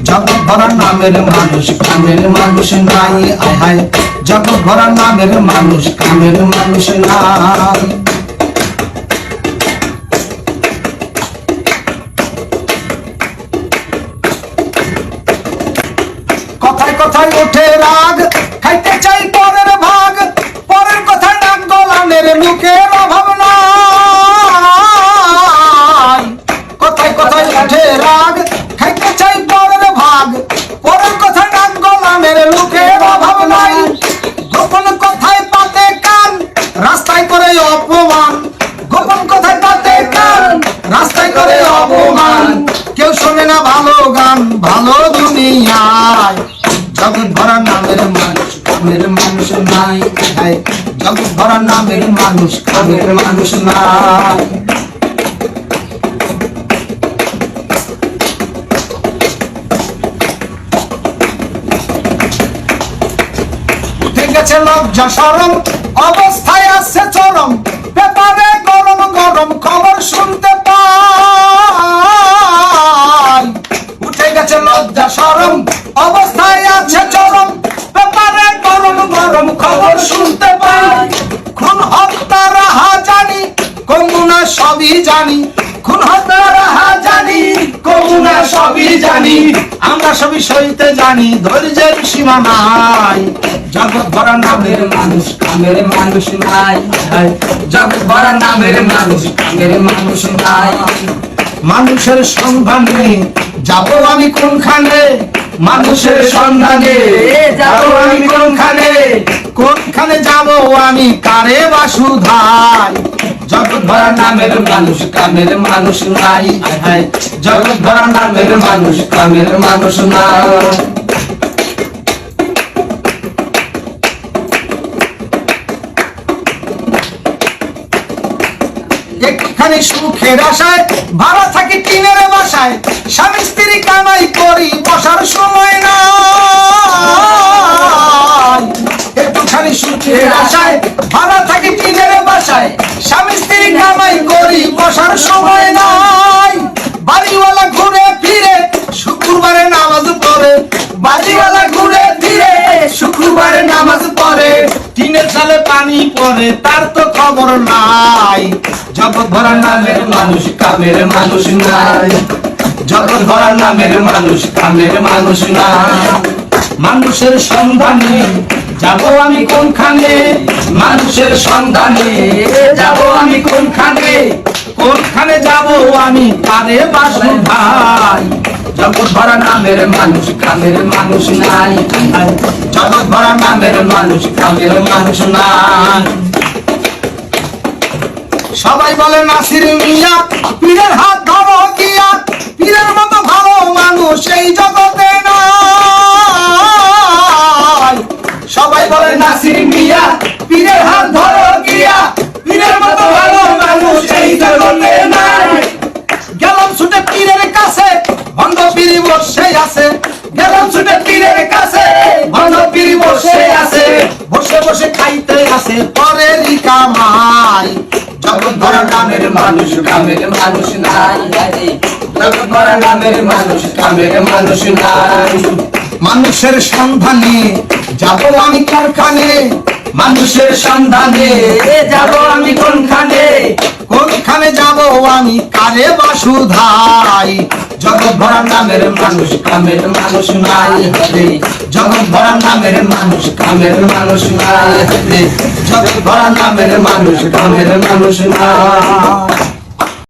জগৎ ভরা নামের মানুষ কামের মানুষ নাই, আয় হায় জগৎ ভরা নামের মানুষ কামের মানুষ নাই। কথায় কথায় ওঠে রাগ, খাইতে চাই পরের ভাগ, পরের কথায় নাক গলানের মুখের অভাব নাই। কথায় কথায় ওঠে রাগ, খাইতে চাই পরের ভাগ, পরের কথায় নাক গলানের মুখের অভাব নাই। গোপন কথায় পাতে কান, রাস্তায় করে অপমান, গোপন কথায় পাতে কান, রাস্তায় করে অপমান। কেউ শোনে না ভালো গান, ভালো দুনিয়ায়। জগৎ ভরা নামের মানুষ কামের মানুষ নাই, জগৎ ভরা নামের মানুষ কামের মানুষ নাই। উঠে গেছে লজ্জা শরম, অবস্থায় আছে চরম, পেপারে গরম গরম খবর শুনতে পাই। উঠে গেছে লজ্জা শরম, অবস্থায় আছে চরম, পেপারে গরম গরম খবর শুনতে পাই। খুন হত্যা রাহা জানি, কমুনা সবই জানি, খুন হত্যা রাহা জানি, কমুনা সবই জানি। আমরা সবই সইতে জানি, ধৈর্যের সীমা নাই। জগৎ ভরা নামের মানুষ কামের মানুষ নাই, জগৎ ভরা নামের মানুষ কামের মানুষ নাই। মানুষের সন্ধানে যাব আমি কোনখানে, মানুষের সন্ধানে যাব আমি কোনখানে, কোনখানে যাব আমি কারে বাসুধাই। জগৎ ভরা নামের মানুষ কামের মানুষ নাই, জগৎ ভরা নামের মানুষ কামের মানুষ নাই। একটুখানি সুখের আশায় ভাড়া থাকি টিনের বাসায়, স্বামী স্ত্রী কামাই করি বসার সময় না। একটুখানি সুখের আশায় ভাড়া থাকি টিনের বাসায়, স্বামী স্ত্রী কামাই করি বসার সময় নাই। বাড়িওয়ালা ঘুরে ফিরে শুক্রবারে নামাজ পড়ে, বাড়িওয়ালা ঘুরে ফিরে শুক্রবারে নামাজ পড়ে। টিনের চালে পানি পড়ে তার তো খবর নাই। জগৎ ভরা নামের মানুষ কামের মানুষ নাই, জগৎ ভরা নামের মানুষ কামের মানুষ নাই। মানুষের সন্ধানে যাব আমি কোনখানে, মানুষের সন্ধানে যাব আমি কোনখানে, কোনখানে যাব আমি কারে বাসুধাই। জগৎ ভরা নামের মানুষ কামের মানুষ নাই, জগৎ ভরা নামের মানুষ কামের মানুষ নাই। সবাই বলে নাসির মিয়া পীরের হাত ধরো গিয়া, পীরের মতো ভালো মানুষ এই জগতে নাই। সবাই বলে নাসির মিয়া পীরের হাত ধরো গিয়া, পীরের মতো ভালো মানুষ এই জগতে নাই। গেলাম ছুটে পীরের কাছে, ভণ্ড পীর বসে আছে, গেলাম ছুটে পীরের কাছে, ভণ্ড পীর বসে আছে। বসে বসে খাইতে আছে পরেরই কামাই। জগৎ ভরা নামের মানুষ কামের মানুষ নাই, জগৎ ভরা নামের মানুষ কামের মানুষ নাই। মানুষের সন্ধানে যাব আমি কোনখানে, মানুষের সন্ধানে যাব আমি কোনখানে, কোনখানে যাব আমি কারে বাসুধাই। জগৎ ভরা নামের মানুষ কামের মানুষ নাই, জগৎ ভরা নামের মানুষ কামের মানুষ নাই, জগৎ ভরা নামের মানুষ কামের মানুষ নাই।